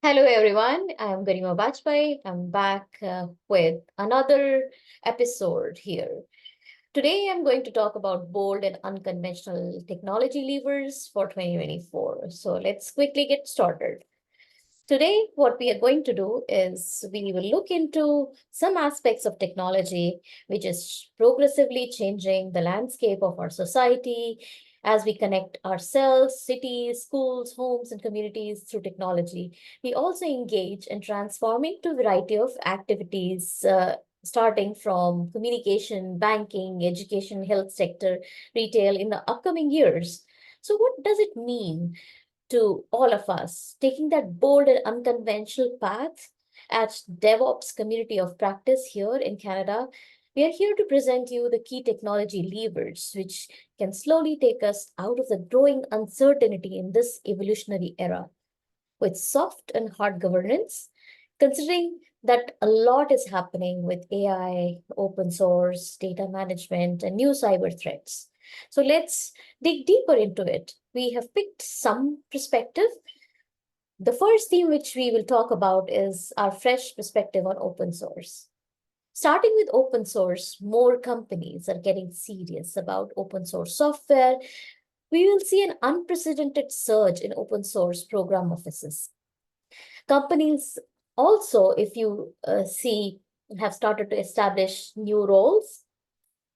Hello, everyone. I'm Garima Bajpai. I'm back with another episode here. Today, I'm going to talk about bold and unconventional technology levers for 2024. So let's quickly get started. Today, what we are going to do is we will look into some aspects of technology which is progressively changing the landscape of our society as we connect ourselves, cities, schools, homes, and communities through technology. We also engage in transforming to a variety of activities. Starting from communication, banking, education, health sector, retail in the upcoming years. So, what does it mean to all of us, taking that bold and unconventional path at DevOps community of practice here in Canada? We are here to present you the key technology levers which can slowly take us out of the growing uncertainty in this evolutionary era with soft and hard governance, considering that a lot is happening with AI, open source, data management, and new cyber threats. So let's dig deeper into it. We have picked some perspective. The first theme which we will talk about is our fresh perspective on open source. Starting with open source, more companies are getting serious about open source software. We will see an unprecedented surge in open source program offices. Companies also, if you see, have started to establish new roles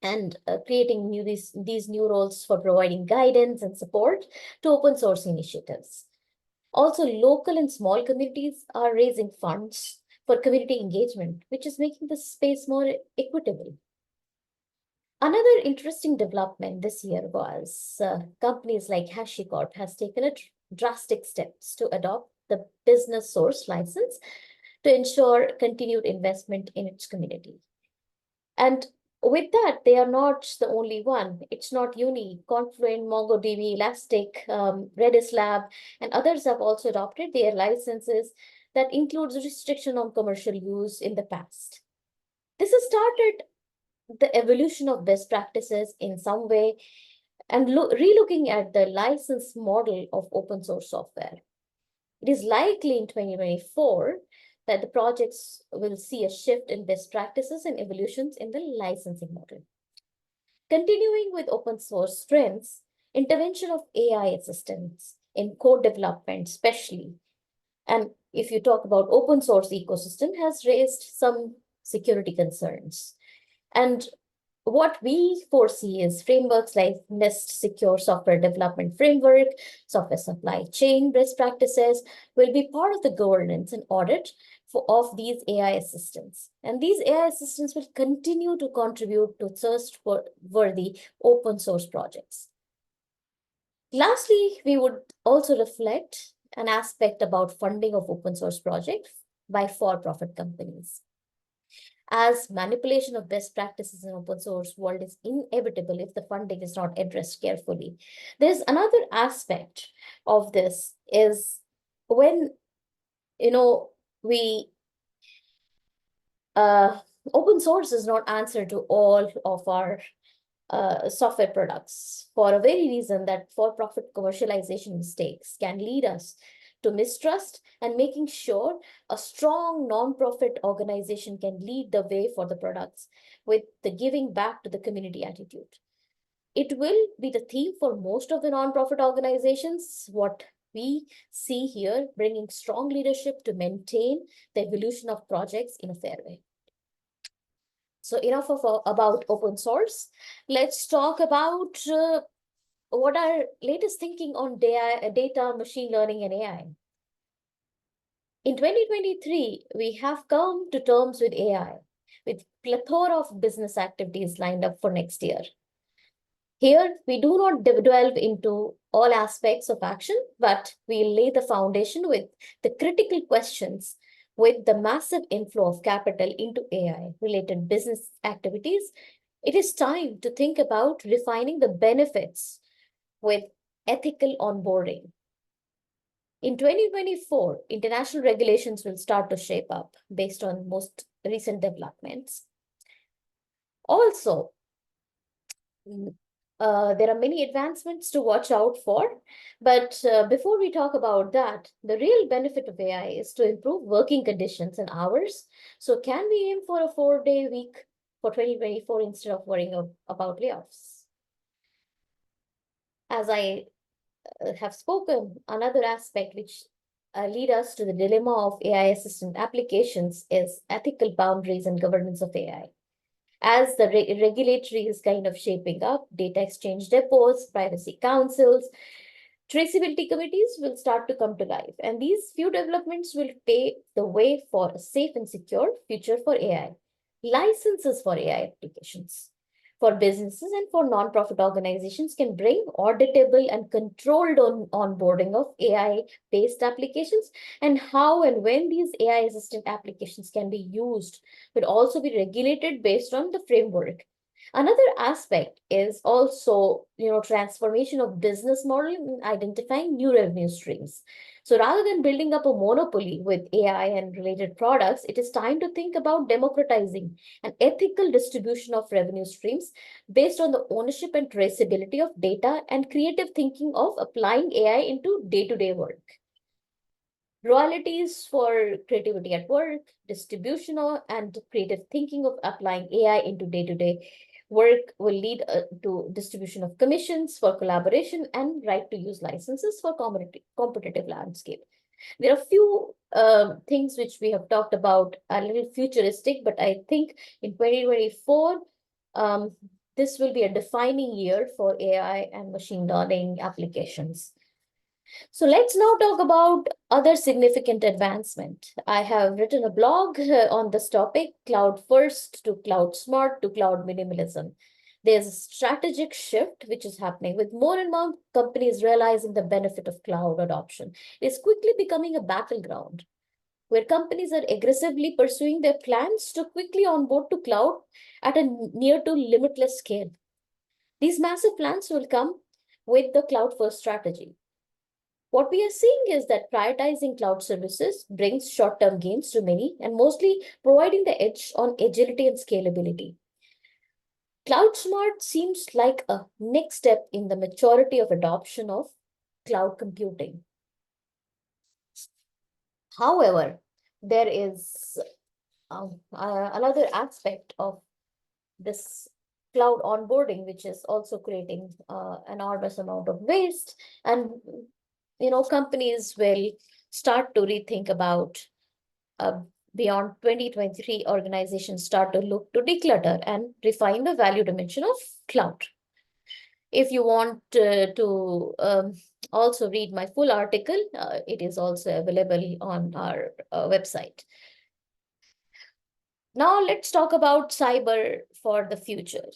and creating these new roles for providing guidance and support to open source initiatives. Also, local and small communities are raising funds for community engagement, which is making the space more equitable. Another interesting development this year was companies like HashiCorp has taken a drastic steps to adopt the business source license to ensure continued investment in its community. And with that, they are not the only one. It's not unique. Confluent, MongoDB, Elastic, Redis Lab, and others have also adopted their licenses that includes restriction on commercial use in the past. This has started the evolution of best practices in some way and relooking at the license model of open source software. It is likely in 2024 that the projects will see a shift in best practices and evolutions in the licensing model. Continuing with open source strengths, intervention of AI assistants in code development, especially, and if you talk about open source ecosystem, has raised some security concerns. And what we foresee is frameworks like NIST Secure Software Development Framework, software supply chain best practices will be part of the governance and audit of these AI assistants. And these AI assistants will continue to contribute to thirst-worthy open source projects. Lastly, we would also reflect an aspect about funding of open source projects by for-profit companies. As manipulation of best practices in open source world is inevitable if the funding is not addressed carefully. There's another aspect of this is when, we open source is not answer to all of our software products for a very reason that for-profit commercialization mistakes can lead us to mistrust and making sure a strong non-profit organization can lead the way for the products with the giving back to the community attitude. It will be the theme for most of the non-profit organizations, what we see here, bringing strong leadership to maintain the evolution of projects in a fair way. So enough about open source. Let's talk about what our latest thinking on data, machine learning, and AI. In 2023, we have come to terms with AI, with plethora of business activities lined up for next year. Here, we do not delve into all aspects of action, but we lay the foundation with the critical questions. With the massive inflow of capital into AI-related business activities, it is time to think about refining the benefits with ethical onboarding. In 2024, international regulations will start to shape up based on most recent developments. Also, There are many advancements to watch out for. But before we talk about that, the real benefit of AI is to improve working conditions and hours. So can we aim for a 4-day week for 2024 instead of worrying about layoffs? As I have spoken, another aspect which lead us to the dilemma of AI assistant applications is ethical boundaries and governance of AI. As the regulatory is kind of shaping up, data exchange depots, privacy councils, traceability committees will start to come to life. And these few developments will pave the way for a safe and secure future for AI. Licenses for AI applications for businesses and for non-profit organizations can bring auditable and controlled onboarding of AI-based applications, and how and when these AI assistant applications can be used will also be regulated based on the framework. Another aspect is also, transformation of business model and identifying new revenue streams. So rather than building up a monopoly with AI and related products, it is time to think about democratizing an ethical distribution of revenue streams based on the ownership and traceability of data and creative thinking of applying AI into day-to-day work. Royalties for creativity at work, distribution and creative thinking of applying AI into day-to-day work will lead to distribution of commissions for collaboration and right to use licenses for competitive landscape. There are few things which we have talked about a little futuristic, but I think in 2024, this will be a defining year for AI and machine learning applications. So let's now talk about other significant advancement. I have written a blog on this topic, cloud first to cloud smart to cloud minimalism. There's a strategic shift which is happening with more and more companies realizing the benefit of cloud adoption. It's quickly becoming a battleground where companies are aggressively pursuing their plans to quickly onboard to cloud at a near to limitless scale. These massive plans will come with the cloud first strategy. What we are seeing is that prioritizing cloud services brings short-term gains to many and mostly providing the edge on agility and scalability. Cloud Smart seems like a next step in the maturity of adoption of cloud computing. However, there is another aspect of this cloud onboarding, which is also creating an enormous amount of waste. And, companies will start to rethink about beyond 2023, organizations start to look to declutter and refine the value dimension of cloud. If you want to also read my full article, it is also available on our website. Now let's talk about cyber for the future.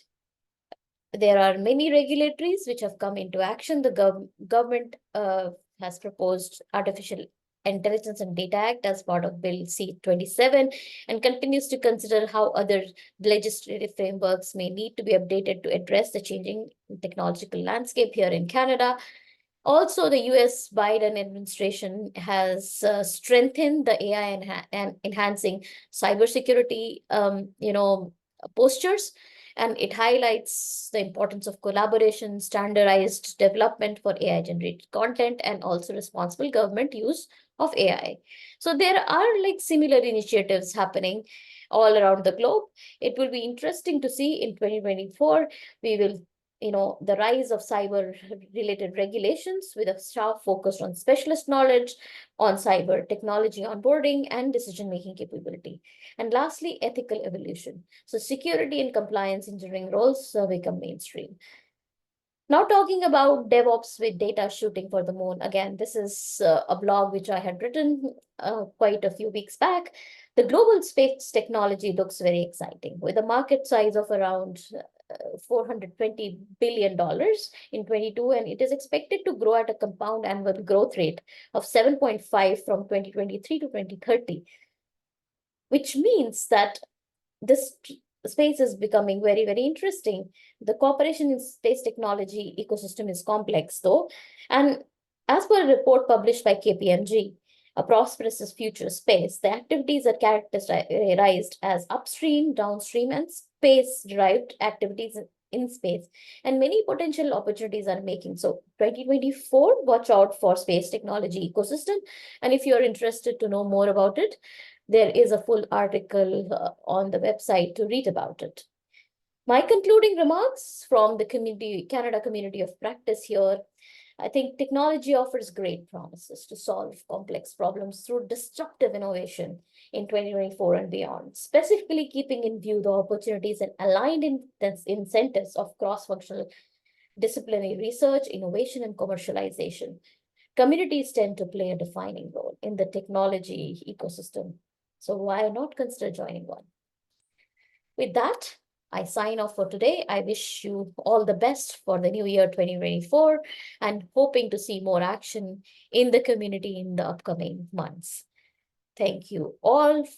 There are many regulatories which have come into action. The government has proposed Artificial Intelligence and Data Act as part of Bill C-27 and continues to consider how other legislative frameworks may need to be updated to address the changing technological landscape here in Canada. Also, the US Biden administration has strengthened the AI and enhancing cybersecurity, postures, and it highlights the importance of collaboration, standardized development for AI-generated content, and also responsible government use of AI. So there are like similar initiatives happening all around the globe. It will be interesting to see in 2024, we will the rise of cyber related regulations with a sharp focus on specialist knowledge on cyber technology onboarding and decision making capability. And lastly, ethical evolution. So security and compliance engineering roles become mainstream. Now talking about DevOps with data shooting for the moon. Again, this is a blog which I had written quite a few weeks back. The global space technology looks very exciting with a market size of around $420 billion in 22, and it is expected to grow at a compound annual growth rate of 7.5 from 2023 to 2030, which means that this space is becoming very, very interesting. The cooperation in space technology ecosystem is complex, though. And as per a report published by KPMG, A Prosperous Future Space, the activities are characterized as upstream, downstream, and space-derived activities in space, and many potential opportunities are making. So 2024, watch out for space technology ecosystem. And if you're interested to know more about it, there is a full article on the website to read about it. My concluding remarks from the Canada community of practice here. I think technology offers great promises to solve complex problems through disruptive innovation in 2024 and beyond, specifically keeping in view the opportunities and aligned incentives of cross-functional disciplinary research, innovation, and commercialization. Communities tend to play a defining role in the technology ecosystem. So why not consider joining one? With that, I sign off for today. I wish you all the best for the new year 2024 and hoping to see more action in the community in the upcoming months. Thank you all for